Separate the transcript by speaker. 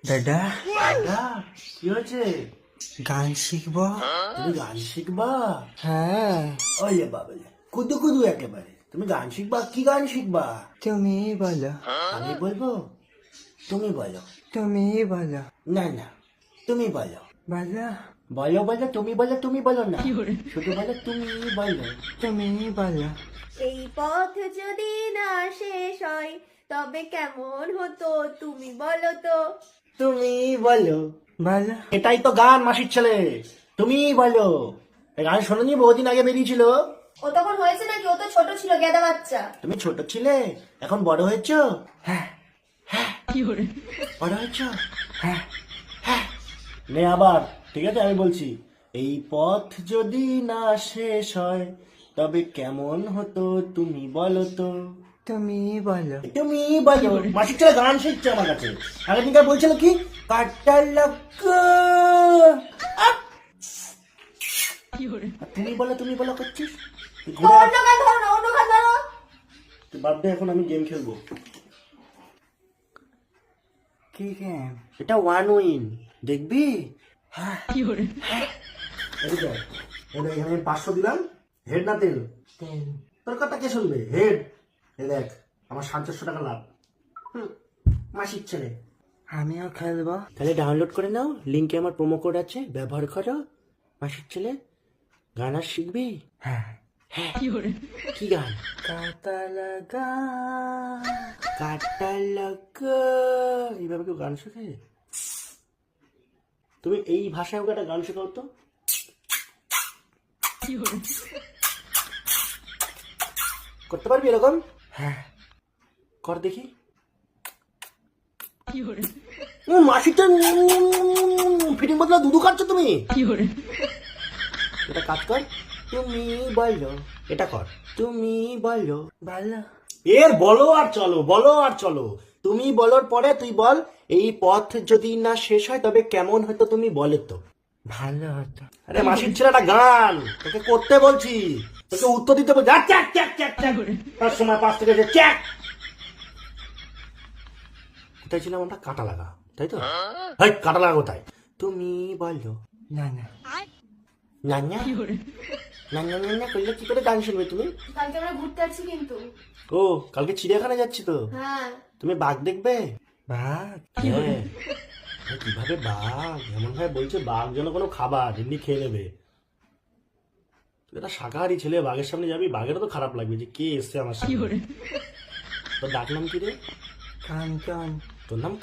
Speaker 1: দাদা
Speaker 2: দাদা, কি হয়েছে?
Speaker 1: গান শিখবো।
Speaker 2: তুমি গান শিখবা?
Speaker 1: হ্যাঁ,
Speaker 2: ওলে বাবলে, কুদু কুদু একেবারে। তুমি গান শিখবা? কি গান শিখবা?
Speaker 1: তুমি বলো,
Speaker 2: আমি বলবো? তুমি বলো।
Speaker 1: তুমি বলো,
Speaker 2: না না, তুমি বলো।
Speaker 1: বলো,
Speaker 2: বলো বলো, তুমি বলো, তুমি বলো না। শুধু বলো তুমি বলো।
Speaker 1: তুমি বলো।
Speaker 3: এই পথ যদি না শেষ হয় তবে কেমন হতো তুমি বলো তো।
Speaker 2: তুমি বলো।
Speaker 1: বলো,
Speaker 2: এটাই তো গান, মাসির ছেলে। তুমি বলো। এই গান শোনোনি? বহুদিন আগে বেরিয়েছিল।
Speaker 3: ও তখন হয়েছে নাকি? ও তো ছোট ছিল, গেদা বাচ্চা।
Speaker 2: তুমি ছোট ছিলে, এখন বড় হয়েছো। হ্যাঁ হ্যাঁ, বড় হয়েছো। হ্যাঁ হ্যাঁ। নে আবার, ঠিক আছে আমি বলছি। এই পথ যদি না শেষ হয় তবে কেমন হতো তুমি বলো তো।
Speaker 1: তুমি বলো।
Speaker 2: তুমি বলো। মাসির ছেলে গান শিখছে আমার কাছে। আগের দিনকার বলছিল কি, কাটা লাগা। তুমি বলো, তুমি বলো করছিস।
Speaker 3: তো অন্য গান ধরো না, অন্য গান ধরো।
Speaker 2: বাদ দে, এখন আমি গেম খেলবো।
Speaker 1: কি গেম?
Speaker 2: এটা ওয়ান উইন, দেখবি? হ্যাঁ, এদিকে আয়। এই দেখ, এখানে 500 দিলাম। হেড না তেল? তোর কথা কে শুনবে? হেড। এই দেখ, আমার 450 টাকা লাভ। মাসির ছেলে।
Speaker 1: আমিও খেলবো।
Speaker 2: তাহলে ডাউনলোড করে নাও, লিঙ্কে আমার প্রোমো কোড আছে, ব্যবহার করো। মাসির ছেলে, গান আর শিখবি?
Speaker 1: হ্যাঁ।
Speaker 2: হ্যাঁ। কি গান?
Speaker 1: কাটা লাগা।
Speaker 2: কাটা লাগা। এইভাবে কেউ গান শেখে? তুমি এই ভাষায় ওকে একটা গান শেখাও তো। করতে পারবি এরকম?
Speaker 1: হ্যাঁ।
Speaker 2: কর দেখি। মাসিটা ফিটিং বদলা দুধু খাচ্ছ তুমি। এটা কাজ কর। তুমি বলো। এটা কর। তুমি বলো।
Speaker 1: বলো,
Speaker 2: এর বলো আর চলো, বলো আর চলো। তুমি বলার পরে তুই বল, এই পথ যদি না শেষ হয় তবে কেমন হতো তুমি বলে তো।
Speaker 1: ভালো হতো।
Speaker 2: আরে মাসির ছেলেটা গান তোকে করতে বলছি, তোকে উত্তর দিতে বলছি। চ্যাক চ্যাক চ্যাক চ্যাক, তার সময় 5 থেকে চ্যাক। কোথায় ছিলাম আমরা? কাটা লাগা, তাই তো? হাই, কাটা লাগা কোথায়? তুমি বলো।
Speaker 1: না না,
Speaker 2: নান্না নান্না নান্না করলে কি করে গান শুনবে তুমি?
Speaker 3: কালকে আমরা ঘুরতে যাচ্ছি কিন্তু।
Speaker 2: ও, কালকে চিড়িয়াখানা যাচ্ছি তো।
Speaker 3: হ্যাঁ।
Speaker 2: তুমি বাঘ দেখবে?
Speaker 1: বাঘ?
Speaker 2: হ্যাঁ। কিভাবে বাঘ এমন ভাবে বলছে, বাঘ যেন কোনো খাবার, এমনি খেয়ে নেবে। তুই একটা শাকাহারি ছেলে, বাঘের সামনে যাবি, বাঘেরও তো খারাপ লাগবে যে কে এসছে আমার সামনে। তোর ডাক নাম কি রে?
Speaker 1: কাঞ্চন।
Speaker 2: তোর নাম